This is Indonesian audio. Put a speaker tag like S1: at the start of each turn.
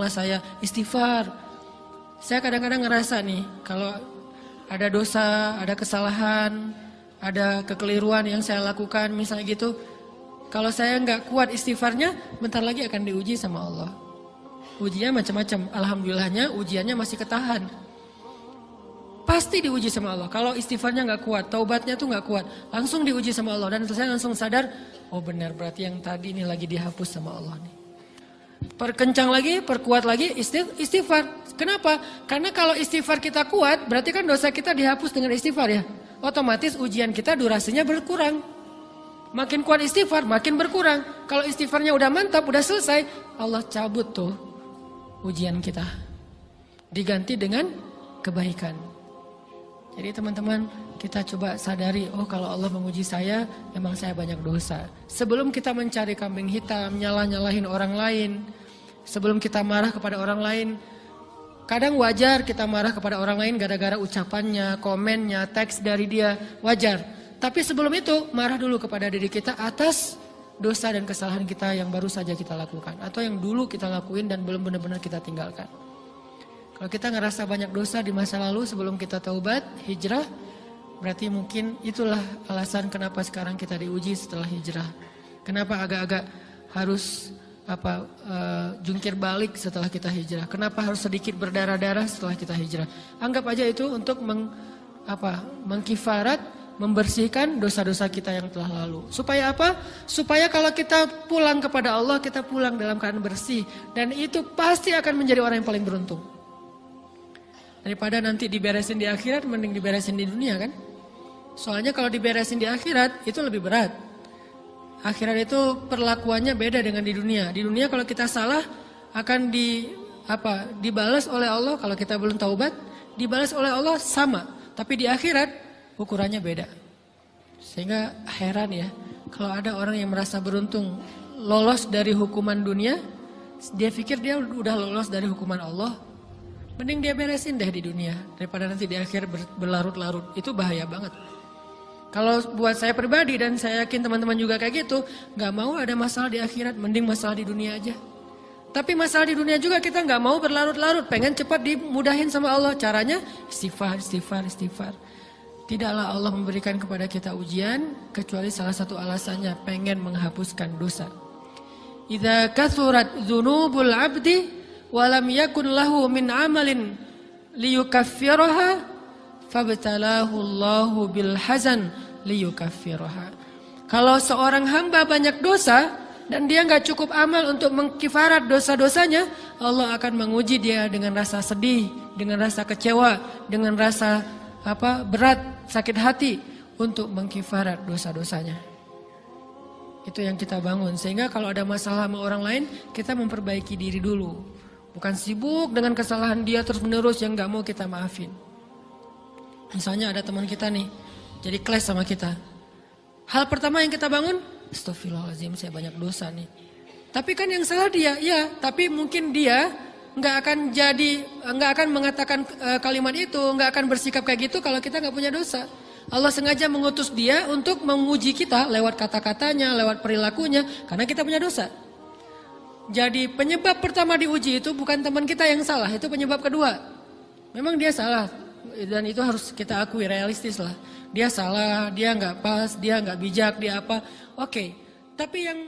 S1: bantaklah saya, istighfar. Saya kadang-kadang ngerasa nih, kalau ada dosa, ada kesalahan, ada kekeliruan yang saya lakukan misalnya gitu, kalau saya nggak kuat istighfarnya, bentar lagi akan diuji sama Allah. Ujiannya macam-macam, alhamdulillahnya ujiannya masih ketahan. Pasti diuji sama Allah. Kalau istighfarnya nggak kuat, taubatnya tuh nggak kuat, langsung diuji sama Allah. Dan saya langsung sadar, oh benar berarti yang tadi ini lagi dihapus sama Allah nih. Perkencang lagi, perkuat lagi istighfar. Kenapa? Karena kalau istighfar kita kuat, berarti kan dosa kita dihapus dengan istighfar ya. Otomatis ujian kita durasinya berkurang. Makin kuat istighfar, makin berkurang. Kalau istighfarnya udah mantap, udah selesai, Allah cabut tuh ujian kita. Diganti dengan kebaikan. Jadi teman-teman, kita coba sadari, oh kalau Allah menguji saya, memang saya banyak dosa. Sebelum kita mencari kambing hitam, nyalahin orang lain, sebelum kita marah kepada orang lain, kadang wajar kita marah kepada orang lain gara-gara ucapannya, komennya, teks dari dia, wajar. Tapi sebelum itu, marah dulu kepada diri kita atas dosa dan kesalahan kita yang baru saja kita lakukan. Atau yang dulu kita lakuin dan belum benar-benar kita tinggalkan. Kalau kita ngerasa banyak dosa di masa lalu sebelum kita taubat, hijrah, berarti mungkin itulah alasan kenapa sekarang kita diuji setelah hijrah. Kenapa agak-agak harus jungkir balik setelah kita hijrah. Kenapa harus sedikit berdarah-darah setelah kita hijrah. Anggap aja itu untuk mengkifarat, membersihkan dosa-dosa kita yang telah lalu. Supaya apa? Supaya kalau kita pulang kepada Allah, kita pulang dalam keadaan bersih. Dan itu pasti akan menjadi orang yang paling beruntung. Daripada nanti diberesin di akhirat, mending diberesin di dunia kan? Soalnya kalau diberesin di akhirat, itu lebih berat. Akhirat itu perlakuannya beda dengan di dunia. Di dunia kalau kita salah, akan dibalas oleh Allah. Kalau kita belum taubat, dibalas oleh Allah sama. Tapi di akhirat, ukurannya beda. Sehingga heran ya, kalau ada orang yang merasa beruntung lolos dari hukuman dunia, dia pikir dia udah lolos dari hukuman Allah, mending dia beresin deh di dunia daripada nanti di akhir berlarut-larut. Itu bahaya banget. Kalau buat saya pribadi dan saya yakin teman-teman juga kayak gitu, gak mau ada masalah di akhirat, mending masalah di dunia aja. Tapi masalah di dunia juga kita gak mau berlarut-larut, pengen cepat dimudahin sama Allah. Caranya istighfar. Tidaklah Allah memberikan kepada kita ujian kecuali salah satu alasannya pengen menghapuskan dosa. Idza kathurat dzunubul 'abdi wa lam yakun lahu min 'amalin liyukaffiraha fabtalahu Allahu bil hazan liyukaffiraha. Kalau seorang hamba banyak dosa dan dia enggak cukup amal untuk mengkifarat dosa-dosanya, Allah akan menguji dia dengan rasa sedih, dengan rasa kecewa, dengan rasa berat, sakit hati untuk mengkifarat dosa-dosanya. Itu yang kita bangun. Sehingga kalau ada masalah sama orang lain, kita memperbaiki diri dulu. Bukan sibuk dengan kesalahan dia terus menerus yang gak mau kita maafin. Misalnya ada teman kita nih, jadi clash sama kita. Hal pertama yang kita bangun, astagfirullahaladzim saya banyak dosa nih. Tapi kan yang salah dia, ya. Tapi mungkin dia nggak akan mengatakan kalimat itu, nggak akan bersikap kayak gitu kalau kita nggak punya dosa. Allah sengaja mengutus dia untuk menguji kita lewat kata-katanya, lewat perilakunya, karena kita punya dosa. Jadi penyebab pertama diuji itu bukan teman kita yang salah, itu penyebab kedua. Memang dia salah dan itu harus kita akui, realistis lah. Dia salah, dia nggak pas, dia nggak bijak, dia apa? Oke. Tapi yang